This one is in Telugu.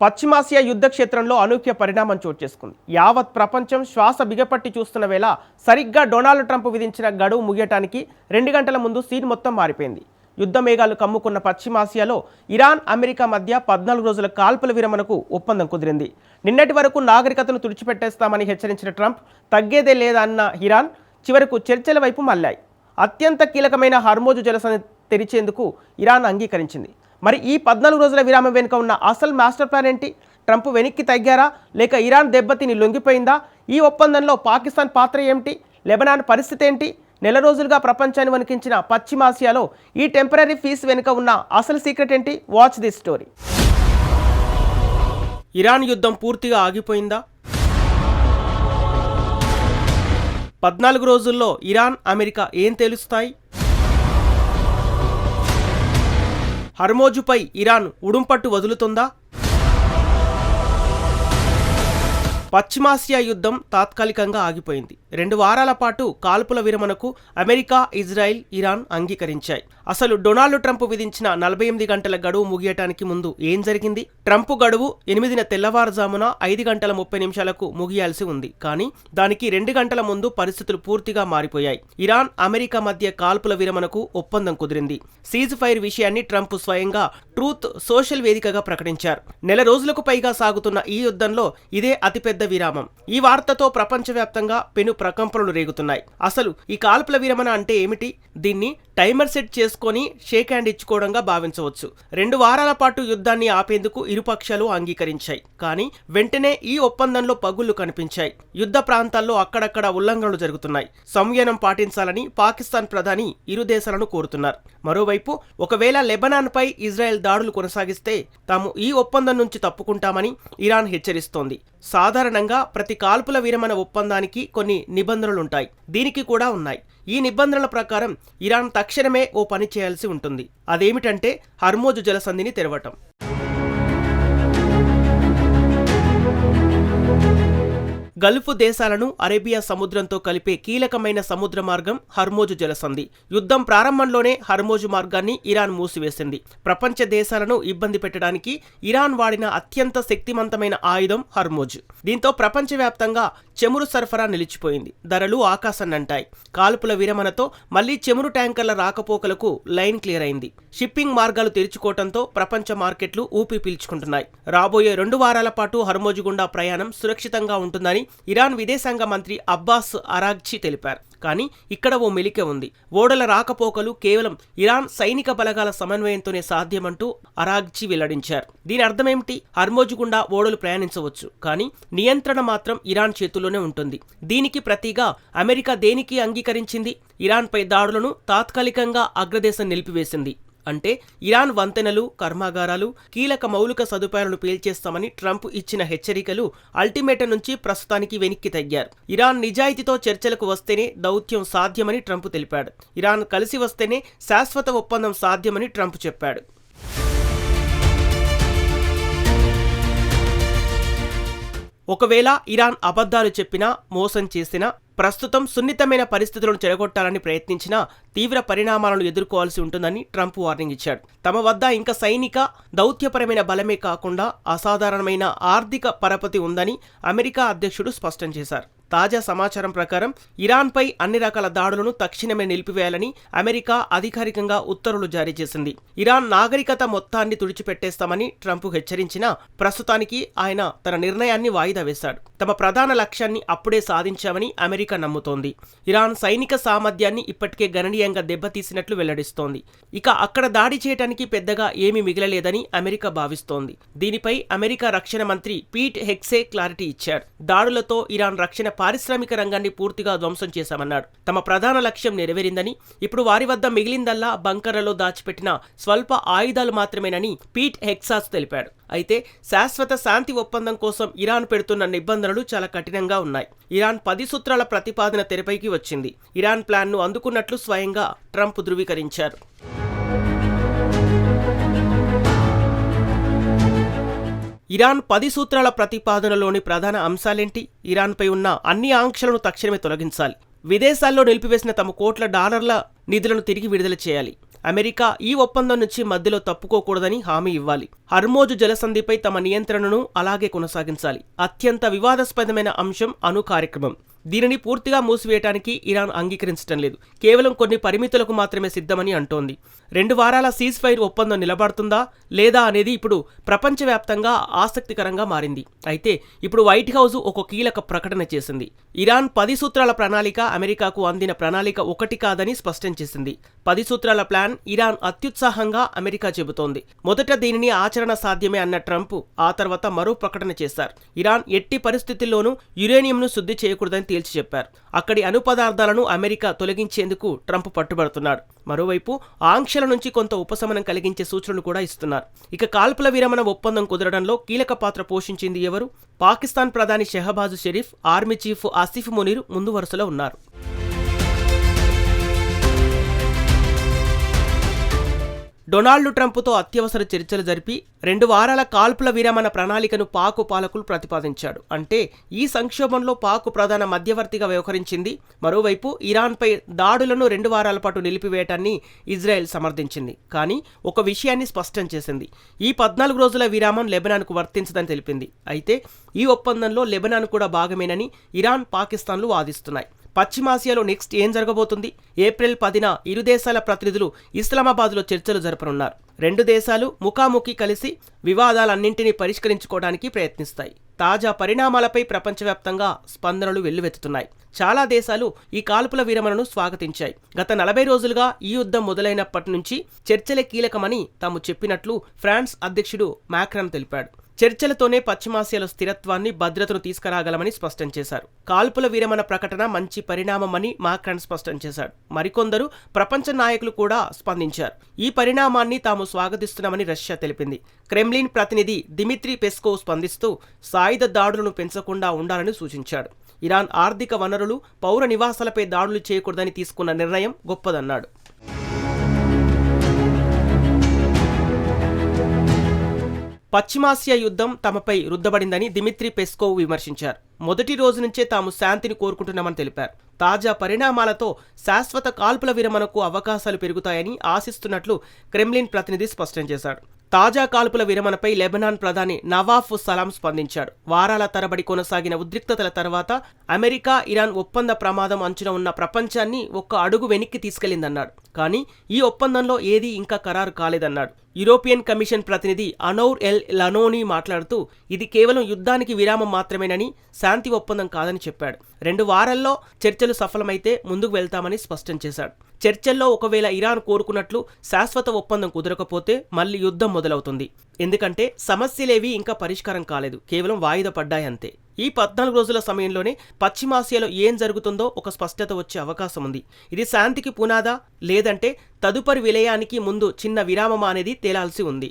పశ్చిమాసియా యుద్ధ క్షేత్రంలో అనూహ్య పరిణామం చోటు చేసుకుంది. యావత్ ప్రపంచం శ్వాస బిగపట్టి చూస్తున్న వేళ సరిగ్గా డొనాల్డ్ ట్రంప్ విధించిన గడువు ముగియటానికి 2 గంటల ముందు సీన్ మొత్తం మారిపోయింది. యుద్ధ మేఘాలు కమ్ముకున్న పశ్చిమాసియాలో ఇరాన్, అమెరికా మధ్య 14 రోజుల కాల్పుల విరమణకు ఒప్పందం కుదిరింది. నిన్నటి వరకు నాగరికతను తుడిచిపెట్టేస్తామని హెచ్చరించిన ట్రంప్ తగ్గేదే లేదన్న ఇరాన్ చివరకు చర్చల వైపు మళ్లాయి. అత్యంత కీలకమైన హర్మోజు జలసంధి తెరిచేందుకు ఇరాన్ అంగీకరించింది. మరి ఈ 14 రోజుల విరామం వెనుక ఉన్న అసలు మాస్టర్ ప్లాన్ ఏంటి? ట్రంప్ వెనక్కి తగ్గారా, లేక ఇరాన్ దెబ్బతిని లొంగిపోయిందా? ఈ ఒప్పందంలో పాకిస్తాన్ పాత్ర ఏమిటి? లెబనాన్ పరిస్థితి ఏంటి? నెల రోజులుగా ప్రపంచాన్ని వణికించిన పశ్చిమాసియాలో ఈ టెంపరీ పీస్ వెనుక ఉన్న అసలు సీక్రెట్ ఏంటి? Watch this story. ఇరాన్ యుద్ధం పూర్తిగా ఆగిపోయిందా? 14 రోజుల్లో ఇరాన్, అమెరికా ఏం తేలుస్తాయి? హర్మోజుపై ఇరాన్ ఉడుంపట్టు వదులుతుందా? పశ్చిమాసియా యుద్ధం తాత్కాలికంగా ఆగిపోయింది. 2 వారాల పాటు కాల్పుల విరమణకు అమెరికా, ఇజ్రాయెల్, ఇరాన్ అంగీకరించాయి. అసలు డొనాల్డ్ ట్రంప్ విధించిన 48 గంటల గడువు ముగియటానికి ముందు ఏం జరిగింది? ట్రంప్ గడువు 8న తెల్లవారుజామున 5 గంటల 30 నిమిషాలకు ముగియాల్సి ఉంది. కానీ దానికి 2 గంటల ముందు పరిస్థితులు పూర్తిగా మారిపోయాయి. ఇరాన్, అమెరికా మధ్య కాల్పుల విరమణకు ఒప్పందం కుదిరింది. సీజ్ ఫైర్ విషయాన్ని ట్రంప్ స్వయంగా ట్రూత్ సోషల్ వేదికగా ప్రకటించారు. నెల రోజులకు పైగా సాగుతున్న ఈ యుద్ధంలో ఇదే అతిపెద్ద విరామం. ఈ వార్తతో ప్రపంచవ్యాప్తంగా పెను ప్రకంపనలు రేగుతున్నాయి. అసలు ఈ కాల్పుల విరమణ అంటే ఏమిటి? దీన్ని టైమర్ సెట్ చేసుకొని షేక్ హ్యాండ్ ఇచ్చుకోవడంగా భావించవచ్చు. 2 వారాల పాటు యుద్ధాన్ని ఆపేందుకు ఇరుపక్షాలు అంగీకరించాయి. కానీ వెంటనే ఈ ఒప్పందంలో పగుళ్లు కనిపించాయి. యుద్ధ ప్రాంతాల్లో అక్కడక్కడ ఉల్లంఘనలు జరుగుతున్నాయి. సంయమనం పాటించాలని పాకిస్తాన్ ప్రధాని ఇరు దేశాలను కోరుతున్నారు. మరోవైపు ఒకవేళ లెబనాన్పై ఇజ్రాయెల్ దాడులు కొనసాగిస్తే తాము ఈ ఒప్పందం నుంచి తప్పుకుంటామని ఇరాన్ హెచ్చరిస్తోంది. సాధారణంగా ప్రతి కాల్పుల విరమణ ఒప్పందానికి కొన్ని నిబంధనలుంటాయి. దీనికి కూడా ఉన్నాయి. ఈ నిబంధనల ప్రకారం ఇరాన్ తక్షణమే ఓ పని చేయాల్సి ఉంటుంది. అదేమిటంటే హర్మోజు జలసంధిని తెరవటం. గల్ఫ్ దేశాలను అరేబియా సముద్రంతో కలిపే కీలకమైన సముద్ర మార్గం హర్మోజు జలసంధి. యుద్ధం ప్రారంభంలోనే హర్మోజు మార్గాన్ని ఇరాన్ మూసివేసింది. ప్రపంచ దేశాలను ఇబ్బంది పెట్టడానికి ఇరాన్ వాడిన అత్యంత శక్తివంతమైన ఆయుధం హర్మోజు. దీంతో ప్రపంచవ్యాప్తంగా చమురు సరఫరా నిలిచిపోయింది. ధరలు ఆకాశాన్నంటాయి. కాల్పుల విరమణతో మళ్లీ చమురు ట్యాంకర్ల రాకపోకలకు లైన్ క్లియర్ అయింది. షిప్పింగ్ మార్గాలు తెరుచుకోవడంతో ప్రపంచ మార్కెట్లు ఊపిరి పీల్చుకుంటున్నాయి. రాబోయే 2 వారాల పాటు హర్మోజు గుండా ప్రయాణం సురక్షితంగా ఉంటుందని ఇరాన్ విదేశాంగ మంత్రి అబ్బాస్ అరాగ్చి తెలిపారు. కానీ ఇక్కడ ఓ మెలిక ఉంది. ఓడల రాకపోకలు కేవలం ఇరాన్ సైనిక బలగాల సమన్వయంతోనే సాధ్యమంటూ అరాగ్చి వెల్లడించారు. దీని అర్థమేమిటి? హర్మోజు గుండా ఓడలు ప్రయాణించవచ్చు, కానీ నియంత్రణ మాత్రం ఇరాన్ చేతుల్లోనే ఉంటుంది. దీనికి ప్రతిగా అమెరికా దేనికి అంగీకరించింది? ఇరాన్పై దాడులను తాత్కాలికంగా అగ్రదేశం నిలిపివేసింది. అంటే ఇరాన్ వంతెనలు, కర్మాగారాలు, కీలక మౌలిక సదుపాయాలను పేల్చేస్తామని ట్రంప్ ఇచ్చిన హెచ్చరికలు అల్టిమేటం నుంచి ప్రస్తుతానికి వెనక్కి తగ్గారు. ఇరాన్ నిజాయితీతో చర్చలకు వస్తేనే దౌత్యం సాధ్యమని ట్రంప్ తెలిపాడు. ఇరాన్ కలిసి వస్తేనే శాశ్వత ఒప్పందం సాధ్యమని ట్రంప్ చెప్పాడు. ఒకవేళ ఇరాన్ అబద్ధాలు చెప్పినా, మోసం చేసినా, ప్రస్తుతం సున్నితమైన పరిస్థితులను చెడగొట్టాలని ప్రయత్నించినా తీవ్ర పరిణామాలను ఎదుర్కోవాల్సి ఉంటుందని ట్రంప్ వార్నింగ్ ఇచ్చాడు. తమ వద్ద ఇంకా సైనిక, దౌత్యపరమైన బలమే కాకుండా అసాధారణమైన ఆర్థిక పరపతి ఉందని అమెరికా అధ్యక్షుడు స్పష్టం చేశారు. తాజా సమాచారం ప్రకారం ఇరాన్పై అన్ని రకాల దాడులను తక్షణమే నిలిపివేయాలని అమెరికా అధికారికంగా ఉత్తర్వులు జారీ చేసింది. ఇరాన్ నాగరికత మొత్తాన్ని తుడిచిపెట్టేస్తామని ట్రంప్ హెచ్చరించినా ప్రస్తుతానికి ఆయన తన నిర్ణయాన్ని వాయిదా వేశాడు. తమ ప్రధాన లక్ష్యాన్ని అప్పుడే సాధించామని అమెరికా నమ్ముతోంది. ఇరాన్ సైనిక సామర్థ్యాన్ని ఇప్పటికే గణనీయంగా దెబ్బతీసినట్లు వెల్లడిస్తోంది. ఇక అక్కడ దాడి చేయడానికి పెద్దగా ఏమీ మిగలలేదని అమెరికా భావిస్తోంది. దీనిపై అమెరికా రక్షణ మంత్రి పీట్ హెగ్సే క్లారిటీ ఇచ్చారు. దాడులతో ఇరాన్ రక్షణ పారిశ్రామిక రంగాన్ని పూర్తిగా ధ్వంసం చేశామన్నాడు. తమ ప్రధాన లక్ష్యం నెరవేరిందని, ఇప్పుడు వారి వద్ద మిగిలిందల్లా బంకర్లలో దాచిపెట్టిన స్వల్ప ఆయుధాలు మాత్రమేనని పీట్ హెగ్సాస్ తెలిపాడు. అయితే శాశ్వత శాంతి ఒప్పందం కోసం ఇరాన్ పెడుతున్న నిబంధనలు చాలా కఠినంగా ఉన్నాయి. ఇరాన్ 10 సూత్రాల ప్రతిపాదన తెరపైకి వచ్చింది. ఇరాన్ ప్లాన్ను అందుకున్నట్లు స్వయంగా ట్రంప్ ధృవీకరించారు. ఇరాన్ 10 సూత్రాల ప్రతిపాదనలోని ప్రధాన అంశాలేంటి? ఇరాన్పై ఉన్న అన్ని ఆంక్షలను తక్షణమే తొలగించాలి. విదేశాల్లో నిలిపివేసిన తమ కోట్ల డాలర్ల నిధులను తిరిగి విడుదల చేయాలి. అమెరికా ఈ ఒప్పందం నుంచి మధ్యలో తప్పుకోకూడదని హామీ ఇవ్వాలి. హర్మోజు జలసంధిపై తమ నియంత్రణను అలాగే కొనసాగించాలి. అత్యంత వివాదాస్పదమైన అంశం అణు కార్యక్రమం. దీనిని పూర్తిగా మూసివేయటానికి ఇరాన్ అంగీకరించడం లేదు. కేవలం కొన్ని పరిమితులకు మాత్రమే సిద్ధమని అంటోంది. 2 వారాల సీజ్ ఫైర్ ఒప్పందం నిలబడుతుందా లేదా అనేది ఇప్పుడు ప్రపంచవ్యాప్తంగా ఆసక్తికరంగా మారింది. అయితే ఇప్పుడు వైట్ హౌస్ ఒక కీలక ప్రకటన చేసింది. ఇరాన్ 10 సూత్రాల ప్రణాళిక అమెరికాకు అందిన ప్రణాళిక ఒకటి కాదని స్పష్టం చేసింది. 10 సూత్రాల ప్లాన్ ఇరాన్ అత్యుత్సాహంగా అమెరికా చెబుతోంది. మొదట దీనిని ఆచరణ సాధ్యమే అన్న ట్రంప్ ఆ తర్వాత మరో ప్రకటన చేశారు. ఇరాన్ ఎట్టి పరిస్థితుల్లోనూ యురేనియంను శుద్ధి చేయకూడదని తేల్చి చెప్పారు. అక్కడి అణు పదార్థాలను అమెరికా తొలగించేందుకు ట్రంప్ పట్టుబడుతున్నాడు. మరోవైపు ఆంక్షల నుంచి కొంత ఉపశమనం కలిగించే సూచనలు కూడా ఇస్తున్నారు. ఇక కాల్పుల విరమణ ఒప్పందం కుదరడంలో కీలక పాత్ర పోషించింది ఎవరు? పాకిస్తాన్ ప్రధాని షెహబాజ్ షరీఫ్, ఆర్మీ చీఫ్ ఆసిఫ్ మునీర్ ముందు వరుసలో ఉన్నారు. డొనాల్డ్ ట్రంప్తో అత్యవసర చర్చలు జరిపి 2 వారాల కాల్పుల విరమణ ప్రణాళికను పాక్ పాలకులు ప్రతిపాదించాడు. అంటే ఈ సంక్షోభంలో పాక్ ప్రధాన మధ్యవర్తిగా వ్యవహరించింది. మరోవైపు ఇరాన్పై దాడులను 2 వారాల పాటు నిలిపివేయటాన్ని ఇజ్రాయెల్ సమర్థించింది. కానీ ఒక విషయాన్ని స్పష్టం చేసింది. ఈ 14 రోజుల విరామం లెబనాన్కు వర్తించదని తెలిపింది. అయితే ఈ ఒప్పందంలో లెబనాన్ కూడా భాగమేనని ఇరాన్, పాకిస్తాన్లు వాదిస్తున్నాయి. పశ్చిమాసియాలో నెక్స్ట్ ఏం జరగబోతుంది? ఏప్రిల్ 10న ఇరు దేశాల ప్రతినిధులు ఇస్లామాబాద్లో చర్చలు జరపనున్నారు. 2 దేశాలు ముఖాముఖి కలిసి వివాదాలన్నింటినీ పరిష్కరించుకోవడానికి ప్రయత్నిస్తాయి. తాజా పరిణామాలపై ప్రపంచవ్యాప్తంగా స్పందనలు వెల్లువెత్తుతున్నాయి. చాలా దేశాలు ఈ కాల్పుల విరమణను స్వాగతించాయి. గత 40 రోజులుగా ఈ యుద్ధం మొదలైనప్పటి నుంచి చర్చలే కీలకమని తాము చెప్పినట్లు ఫ్రాన్స్ అధ్యక్షుడు మాక్రాన్ తెలిపాడు. చర్చలతోనే పశ్చిమాసియాలో స్థిరత్వాన్ని, భద్రతను తీసుకురాగలమని స్పష్టం చేశారు. కాల్పుల విరమణ ప్రకటన మంచి పరిణామమని మాక్రాన్ స్పష్టం చేశాడు. మరికొందరు ప్రపంచ నాయకులు కూడా స్పందించారు. ఈ పరిణామాన్ని తాము స్వాగతిస్తున్నామని రష్యా తెలిపింది. క్రెమ్లిన్ ప్రతినిధి దిమిత్రీ పెస్కోవ్ స్పందిస్తూ సాయుధ దాడులను పెంచకుండా ఉండాలని సూచించాడు. ఇరాన్ ఆర్థిక వనరులు, పౌర నివాసాలపై దాడులు చేయకూడదని తీసుకున్న నిర్ణయం గొప్పదన్నాడు. పశ్చిమాసియా యుద్ధం తమపై రుద్దబడిందని దిమిత్రీ పెస్కోవ్ విమర్శించారు. మొదటి రోజు నుంచే తాము శాంతిని కోరుకుంటున్నామని తెలిపారు. తాజా పరిణామాలతో శాశ్వత కాల్పుల విరమణకు అవకాశాలు పెరుగుతాయని ఆశిస్తున్నట్లు క్రెమ్లిన్ ప్రతినిధి స్పష్టం చేశాడు. తాజా కాల్పుల విరమణపై లెబనాన్ ప్రధాని నవాఫ్ సలాం స్పందించాడు. వారాల తరబడి కొనసాగిన ఉద్రిక్తతల తర్వాత అమెరికా, ఇరాన్ ఒప్పంద ప్రమాదం అంచున ఉన్న ప్రపంచాన్ని ఒక్క అడుగు వెనక్కి తీసుకెళ్లిందన్నాడు. కానీ ఈ ఒప్పందంలో ఏదీ ఇంకా ఖరారు కాలేదన్నాడు. యూరోపియన్ కమిషన్ ప్రతినిధి అనౌర్ ఎల్ లనోని మాట్లాడుతూ ఇది కేవలం యుద్ధానికి విరామం మాత్రమేనని, శాంతి ఒప్పందం కాదని చెప్పాడు. 2 వారాల్లో చర్చలు సఫలమైతే ముందుకు వెళ్తామని స్పష్టం చేశాడు. చర్చల్లో ఒకవేళ ఇరాన్ కోరుకున్నట్లు శాశ్వత ఒప్పందం కుదరకపోతే మళ్లీ యుద్ధం మొదలవుతుంది. ఎందుకంటే సమస్యలేవీ ఇంకా పరిష్కారం కాలేదు, కేవలం వాయిదా పడ్డాయంతే. ఈ 14 రోజుల సమయంలోనే పశ్చిమాసియాలో ఏం జరుగుతుందో ఒక స్పష్టత వచ్చే అవకాశం ఉంది. ఇది శాంతికి పునాదా లేదంటే తదుపరి విలయానికి ముందు చిన్న విరామమా అనేది తేలాల్సి ఉంది.